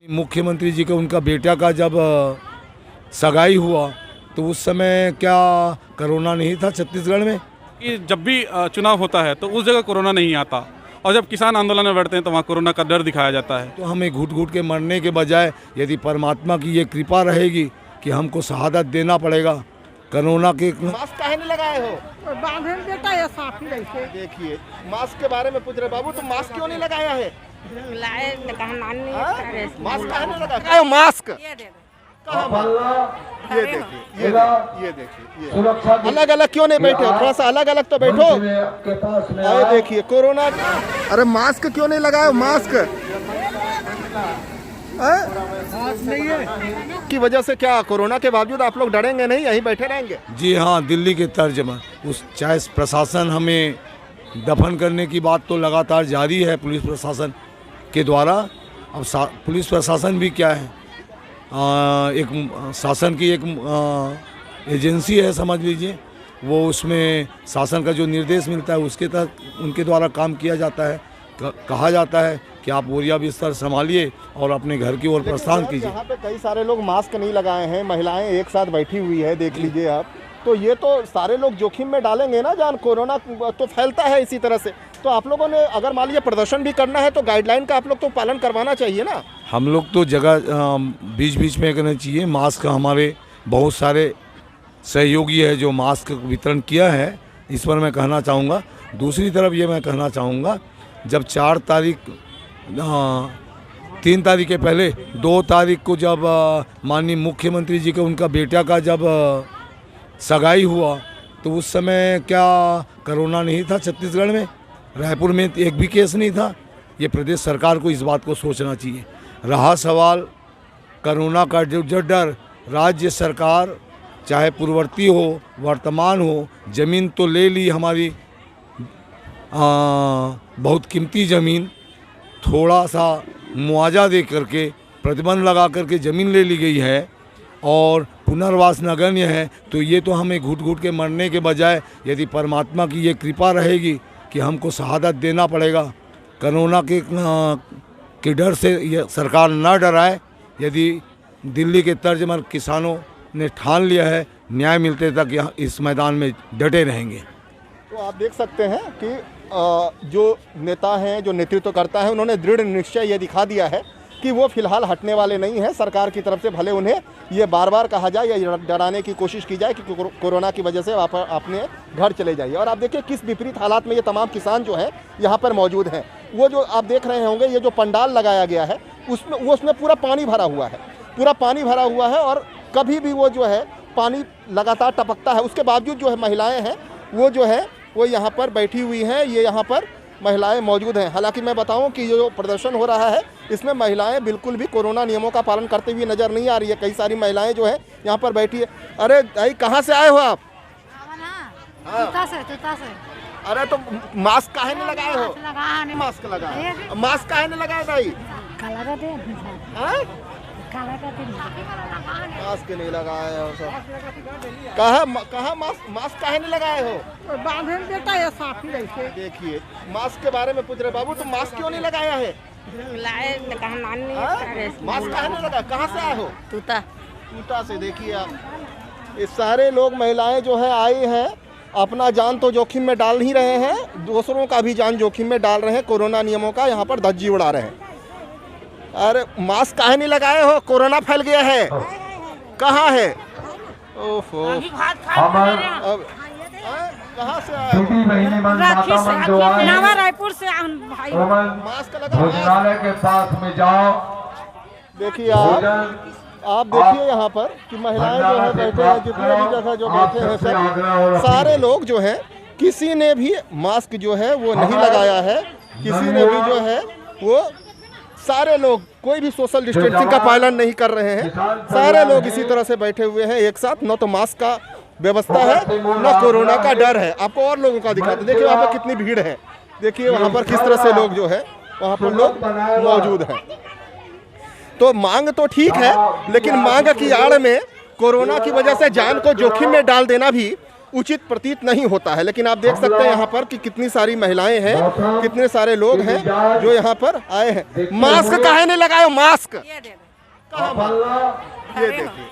मुख्यमंत्री जी का उनका बेटा का जब सगाई हुआ तो उस समय क्या कोरोना नहीं था छत्तीसगढ़ में? कि जब भी चुनाव होता है तो उस जगह कोरोना नहीं आता, और जब किसान आंदोलन में बैठते हैं तो वहाँ कोरोना का डर दिखाया जाता है। तो हमें घुट घुट के मरने के बजाय यदि परमात्मा की ये कृपा रहेगी कि हमको शहादत देना पड़ेगा कोरोना के। मास्क काहे नहीं लगाए हो? बांधे बेटा ये साफ ही रहे देखिए मास्क के बारे में पूछ रहे बाबू, तुम मास्क क्यों नहीं लगाया है? लाए कहा नानी मास्क काहे नहीं लगाया? मास्क ये दे ये देखिए, ये देखिए, अलग अलग क्यों नहीं बैठे हो? थोड़ा सा अलग अलग तो बैठो। अरे देखिए कोरोना, अरे मास्क क्यों नहीं लगाए? मास्क नहीं है की वजह से क्या कोरोना के बावजूद आप लोग डरेंगे नहीं, यहीं बैठे रहेंगे? जी हाँ, दिल्ली के तर्ज में उस चाहे प्रशासन हमें दफन करने की बात तो लगातार जारी है पुलिस प्रशासन के द्वारा। अब पुलिस प्रशासन भी क्या है, एक शासन की एक एजेंसी है समझ लीजिए, वो उसमें शासन का जो निर्देश मिलता है उसके तहत उनके द्वारा काम किया जाता है। कहा जाता है कि आप बोरिया बिस्तर संभालिए और अपने घर की ओर प्रस्थान कीजिए। यहाँ पे कई सारे लोग मास्क नहीं लगाए हैं, महिलाएं एक साथ बैठी हुई है, देख लीजिए आप। तो ये तो सारे लोग जोखिम में डालेंगे ना जान, कोरोना तो फैलता है इसी तरह से। तो आप लोगों ने अगर मान लीजिए प्रदर्शन भी करना है तो गाइडलाइन का आप लोग तो पालन करवाना चाहिए ना। हम लोग तो जगह बीच बीच में करना चाहिए। मास्क हमारे बहुत सारे सहयोगी है जो मास्क वितरण किया है, इस पर मैं कहना चाहूँगा। दूसरी तरफ ये मैं कहना चाहूँगा, जब 4 तारीख 3 तारीख के पहले 2 तारीख को जब माननीय मुख्यमंत्री जी का उनका बेटा का जब सगाई हुआ तो उस समय क्या कोरोना नहीं था छत्तीसगढ़ में? रायपुर में एक भी केस नहीं था। ये प्रदेश सरकार को इस बात को सोचना चाहिए। रहा सवाल कोरोना का जो डर, राज्य सरकार चाहे पूर्ववर्ती हो वर्तमान हो, ज़मीन तो ले ली हमारी, बहुत कीमती ज़मीन, थोड़ा सा मुआवजा दे करके प्रतिबंध लगा करके ज़मीन ले ली गई है और पुनर्वास नगण्य है। तो ये तो हमें घुट घुट के मरने के बजाय यदि परमात्मा की ये कृपा रहेगी कि हमको शहादत देना पड़ेगा कोरोना के डर से ये सरकार ना डराए। यदि दिल्ली के तर्ज पर किसानों ने ठान लिया है, न्याय मिलते तक इस मैदान में डटे रहेंगे। तो आप देख सकते हैं कि जो नेता हैं, जो नेतृत्व करता है, उन्होंने दृढ़ निश्चय ये दिखा दिया है कि वो फिलहाल हटने वाले नहीं हैं। सरकार की तरफ से भले उन्हें ये बार बार कहा जाए या डराने की कोशिश की जाए कि कोरोना की वजह से आप अपने घर चले जाइए। और आप देखिए किस विपरीत हालात में ये तमाम किसान जो है यहाँ पर मौजूद हैं। वो जो आप देख रहे होंगे, ये जो पंडाल लगाया गया है उसमें पूरा पानी भरा हुआ है, पूरा पानी भरा हुआ है और कभी भी वो जो है पानी लगातार टपकता है। उसके बावजूद जो है महिलाएँ हैं वो जो है वो यहाँ पर बैठी हुई हैं, ये यहाँ पर महिलाएं मौजूद हैं। हालांकि मैं बताऊं कि जो प्रदर्शन हो रहा है इसमें महिलाएं बिल्कुल भी कोरोना नियमों का पालन करते हुए नजर नहीं आ रही है। कई सारी महिलाएं जो है यहाँ पर बैठी है। अरे भाई कहाँ से आए हो आप? तुता से। अरे तो मास्क काहे नहीं लगाए हो? मास्क लगाए, मास्क काहे नहीं लगाए भाई? मास्क नहीं लगाए हो सब? कहा मास्क काहे नहीं लगाए हो? बांधे बेटा ये साफ ही रहे देखिए मास्क के बारे में पूछ रहे बाबू, तुम मास्क क्यों नहीं लगाया है? लाए कहा नानी मास्क काहे नहीं लगा? कहाँ से आए हो? तुता से। देखिए आप, ये सारे लोग महिलाएं जो है आई हैं, अपना जान तो जोखिम में डाल ही रहे हैं, दूसरों का भी जान जोखिम में डाल रहे हैं, कोरोना नियमों का यहाँ पर धज्जी उड़ा रहे हैं। अरे मास्क काहे नहीं लगाए हो? कोरोना फैल गया है। कहाँ है? ओफो, अब कहाँ से आए हो? नवा रायपुर से भाई। मास्क लगा, भोजनालय के पास में जाओ। देखिए आप देखिए यहाँ पर कि महिलाएं जो है बैठे हैं, जितने भी जगह जो बैठे हैं सब सारे लोग जो हैं, किसी ने भी मास्क जो है वो नहीं लगाया है। किसी ने भी जो है वो, सारे लोग कोई भी सोशल डिस्टेंसिंग का पालन नहीं कर रहे हैं। सारे लोग इसी तरह से बैठे हुए हैं एक साथ। न तो मास्क का व्यवस्था है न कोरोना का डर है। आपको और लोगों का दिखाते, देखिए वहाँ पर कितनी भीड़ है। देखिए वहाँ पर किस तरह से लोग जो है वहाँ पर लोग मौजूद हैं। तो मांग तो ठीक है, लेकिन मांग की आड़ में कोरोना की वजह से जान को जोखिम में डाल देना भी उचित प्रतीत नहीं होता है। लेकिन आप देख सकते हैं यहाँ पर कि कितनी सारी महिलाएं हैं, कितने सारे लोग हैं जो यहाँ पर आए हैं। मास्क काहे नहीं लगाए? मास्क ये देखिए,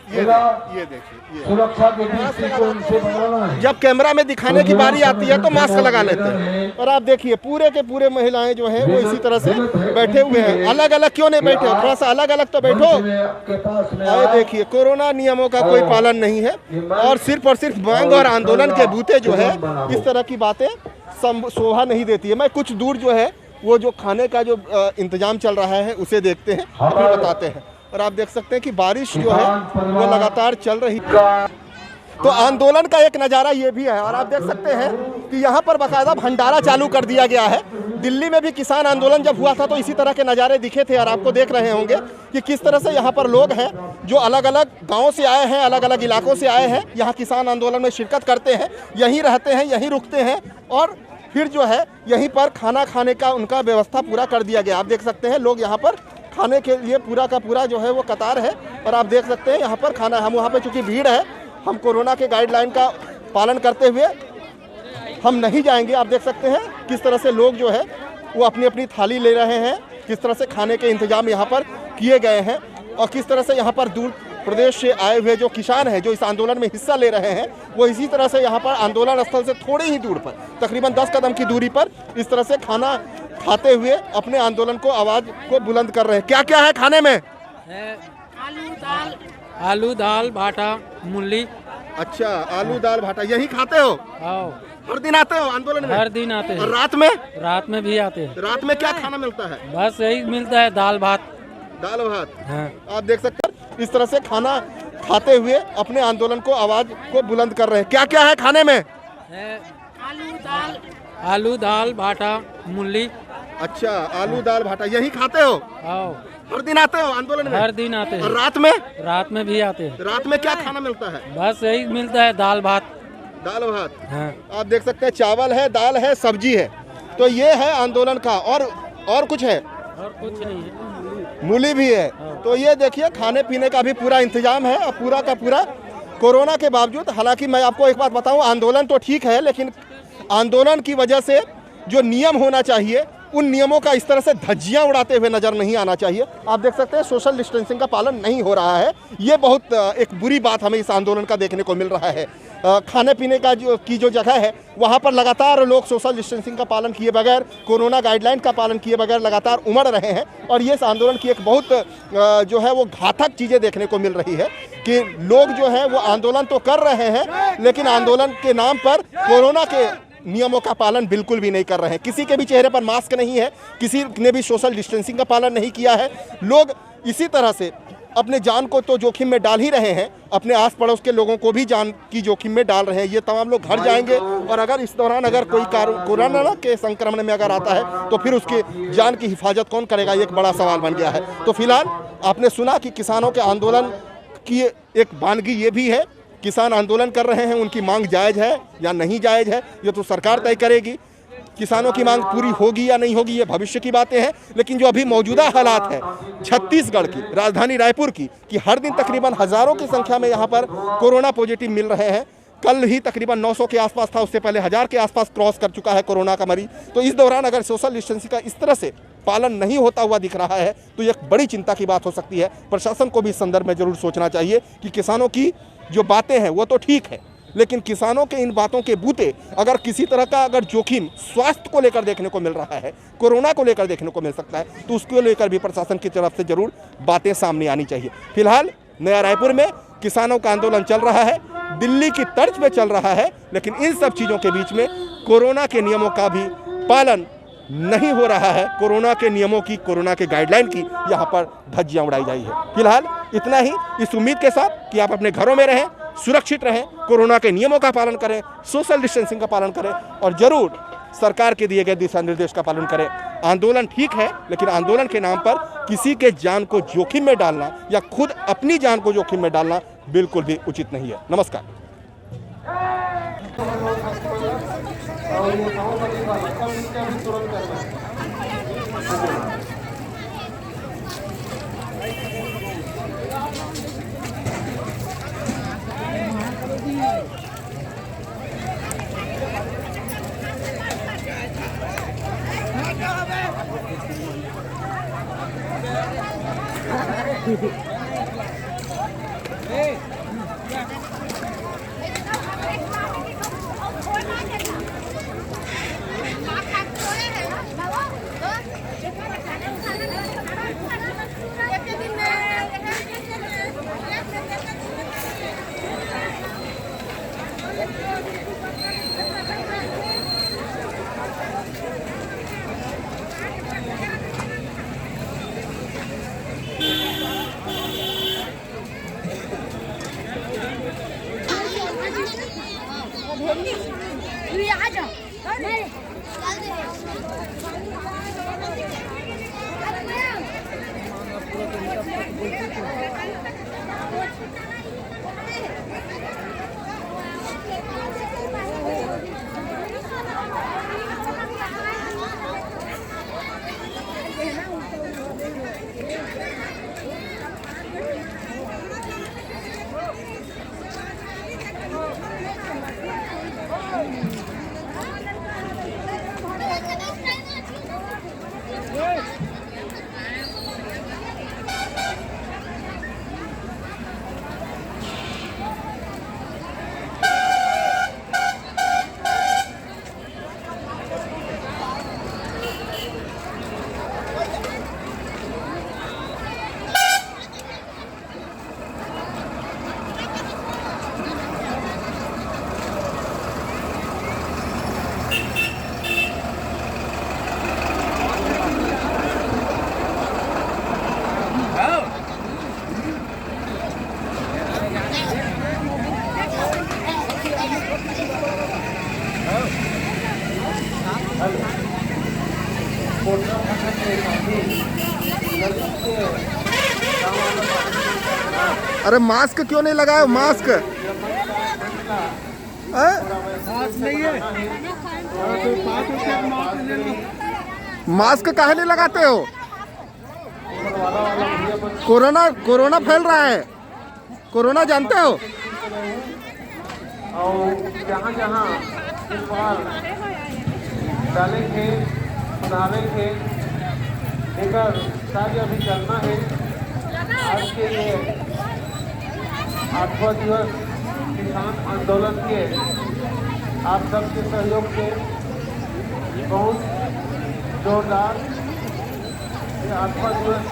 ये देखिए, सुरक्षा के दृष्टिकोण से बनाना है। जब कैमरा में दिखाने की बारी आती है तो मास्क लगा लेते हैं। और आप देखिए पूरे के पूरे महिलाएं जो हैं वो इसी तरह से बैठे हुए हैं। अलग अलग क्यों नहीं बैठे? थोड़ा सा अलग अलग तो बैठो। के पास में आए देखिए, कोरोना नियमों का कोई पालन नहीं है और सिर्फ मांग और आंदोलन के बूते जो है इस तरह की बातें शोभा नहीं देती है। मैं कुछ दूर जो है वो जो खाने का जो इंतजाम चल रहा है उसे देखते हैं, फिर बताते हैं। और आप देख सकते हैं कि बारिश जो है वो लगातार चल रही है। तो आंदोलन का एक नज़ारा ये भी है। और आप देख सकते हैं कि यहाँ पर बाकायदा भंडारा चालू कर दिया गया है। दिल्ली में भी किसान आंदोलन जब हुआ था तो इसी तरह के नज़ारे दिखे थे और आपको देख रहे होंगे कि किस तरह से यहाँ पर लोग हैं जो अलग अलग गाँव से आए हैं, अलग अलग इलाकों से आए हैं, यहाँ किसान आंदोलन में शिरकत करते हैं, यहीं रहते हैं, यहीं रुकते हैं और फिर जो है यहीं पर खाना खाने का उनका व्यवस्था पूरा कर दिया गया। आप देख सकते हैं लोग यहाँ पर खाने के लिए पूरा का पूरा जो है वो कतार है। और आप देख सकते हैं यहाँ पर खाना, हम वहाँ पे चूँकि भीड़ है, हम कोरोना के गाइडलाइन का पालन करते हुए हम नहीं जाएंगे। आप देख सकते हैं किस तरह से लोग जो है वो अपनी अपनी थाली ले रहे हैं, किस तरह से खाने के इंतजाम यहाँ पर किए गए हैं और किस तरह से यहाँ पर दूर प्रदेश से आए हुए जो किसान हैं जो इस आंदोलन में हिस्सा ले रहे हैं वो इसी तरह से यहाँ पर आंदोलन स्थल से थोड़ी ही दूर पर, तकरीबन 10 कदम की दूरी पर इस तरह से खाना खाते हुए अपने आंदोलन को आवाज़ को बुलंद कर रहे हैं। क्या क्या है खाने में? आलू दाल भाटा मूली। अच्छा, आलू दाल भाटा यही खाते हो? आओ, हर दिन आते हो आंदोलन में? हर दिन आते हैं। और रात में? रात में भी आते हैं। रात में क्या खाना मिलता है? बस यही मिलता है, दाल भात। दाल भात। हाँ। आप देख सकते हैं इस तरह से खाना खाते हुए अपने आंदोलन को आवाज़ को बुलंद कर रहे हैं। क्या क्या है खाने में? आलू दाल भाटा मूली। अच्छा, आलू दाल भाटा यही खाते हो? आओ, हर दिन आते हो आंदोलन में? हर दिन आते और हैं। रात में? रात में भी आते हैं। रात में क्या खाना मिलता है? बस यही मिलता है, दाल भात। दाल भात। हाँ। आप देख सकते हैं चावल है, दाल है, सब्जी है। तो ये है आंदोलन का। और कुछ है? और कुछ नहीं है। मूली भी है। तो ये देखिए खाने पीने का भी पूरा इंतजाम है और पूरा का पूरा कोरोना के बावजूद। हालांकि मैं आपको एक बात बताऊं, आंदोलन तो ठीक है लेकिन आंदोलन की वजह से जो नियम होना चाहिए उन नियमों का इस तरह से धज्जियां उड़ाते हुए नजर नहीं आना चाहिए। आप देख सकते हैं सोशल डिस्टेंसिंग का पालन नहीं हो रहा है। ये बहुत एक बुरी बात हमें इस आंदोलन का देखने को मिल रहा है। खाने पीने का जो जगह है वहाँ पर लगातार लोग सोशल डिस्टेंसिंग का पालन किए बगैर, कोरोना गाइडलाइन का पालन किए बगैर लगातार उमड़ रहे हैं। और ये इस आंदोलन की एक बहुत जो है वो घातक चीज़ें देखने को मिल रही है कि लोग जो है वो आंदोलन तो कर रहे हैं लेकिन आंदोलन के नाम पर कोरोना के नियमों का पालन बिल्कुल भी नहीं कर रहे हैं। किसी के भी चेहरे पर मास्क नहीं है, किसी ने भी सोशल डिस्टेंसिंग का पालन नहीं किया है। लोग इसी तरह से अपने जान को तो जोखिम में डाल ही रहे हैं, अपने आस पड़ोस के लोगों को भी जान की जोखिम में डाल रहे हैं। ये तमाम लोग घर जाएंगे और अगर इस दौरान अगर कोई कोरोना के संक्रमण में अगर आता है तो फिर उसकी जान की हिफाजत कौन करेगा, ये एक बड़ा सवाल बन गया है। तो फिलहाल आपने सुना कि किसानों के आंदोलन की एक वानगी ये भी है, किसान आंदोलन कर रहे हैं, उनकी मांग जायज़ है या नहीं जायज़ है ये तो सरकार तय करेगी। किसानों की मांग पूरी होगी या नहीं होगी ये भविष्य की बातें हैं। लेकिन जो अभी मौजूदा हालात है छत्तीसगढ़ की राजधानी रायपुर की, कि हर दिन तकरीबन हज़ारों की संख्या में यहाँ पर कोरोना पॉजिटिव मिल रहे हैं। कल ही तकरीबन 900 के आसपास था, उससे पहले 1000 के आसपास क्रॉस कर चुका है कोरोना का मरीज। तो इस दौरान अगर सोशल डिस्टेंसिंग का इस तरह से पालन नहीं होता हुआ दिख रहा है तो ये एक बड़ी चिंता की बात हो सकती है। प्रशासन को भी इस संदर्भ में जरूर सोचना चाहिए कि किसानों की जो बातें हैं वो तो ठीक है लेकिन किसानों के इन बातों के बूते अगर किसी तरह का अगर जोखिम स्वास्थ्य को लेकर देखने को मिल रहा है, कोरोना को लेकर देखने को मिल सकता है, तो उसको लेकर भी प्रशासन की तरफ से जरूर बातें सामने आनी चाहिए। फिलहाल नया रायपुर में किसानों का आंदोलन चल रहा है, दिल्ली की तर्ज पे चल रहा है, लेकिन इन सब चीज़ों के बीच में कोरोना के नियमों का भी पालन नहीं हो रहा है। कोरोना के नियमों की, कोरोना के गाइडलाइन की यहाँ पर धज्जियाँ उड़ाई जाई है। फिलहाल इतना ही, इस उम्मीद के साथ कि आप अपने घरों में रहें, सुरक्षित रहें, कोरोना के नियमों का पालन करें, सोशल डिस्टेंसिंग का पालन करें और ज़रूर सरकार के दिए गए दिशा निर्देश का पालन करें। आंदोलन ठीक है लेकिन आंदोलन के नाम पर किसी के जान को जोखिम में डालना या खुद अपनी जान को जोखिम में डालना बिल्कुल भी उचित नहीं है। नमस्कार। अरे मास्क क्यों नहीं लगाए? मास्क मास्क काहे नहीं लगाते हो? कोरोना फैल रहा है। कोरोना जानते हो? और जहाँ जहाँ डालेंगे सुधारेंगे लेकर कार्य अभी करना है। आज के ये 8वां दिवस किसान आंदोलन के आप सबके सहयोग से बहुत जोरदार ये 8वां दिवस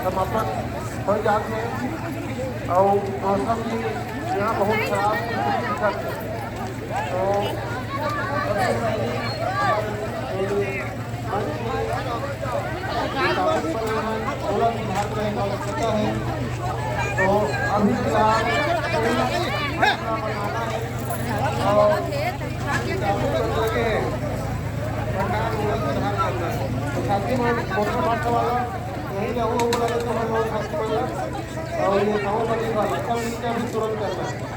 समापन हो जाते हैं और मौसम भी यहाँ बहुत खराब तो आवश्यकता है। तो अभी फिलहाल और साथी मोटर बांटने वाला यही जाऊँ बोला तो हम लोग और ये गाँव वाली वाला सब भी तुरंत करना है।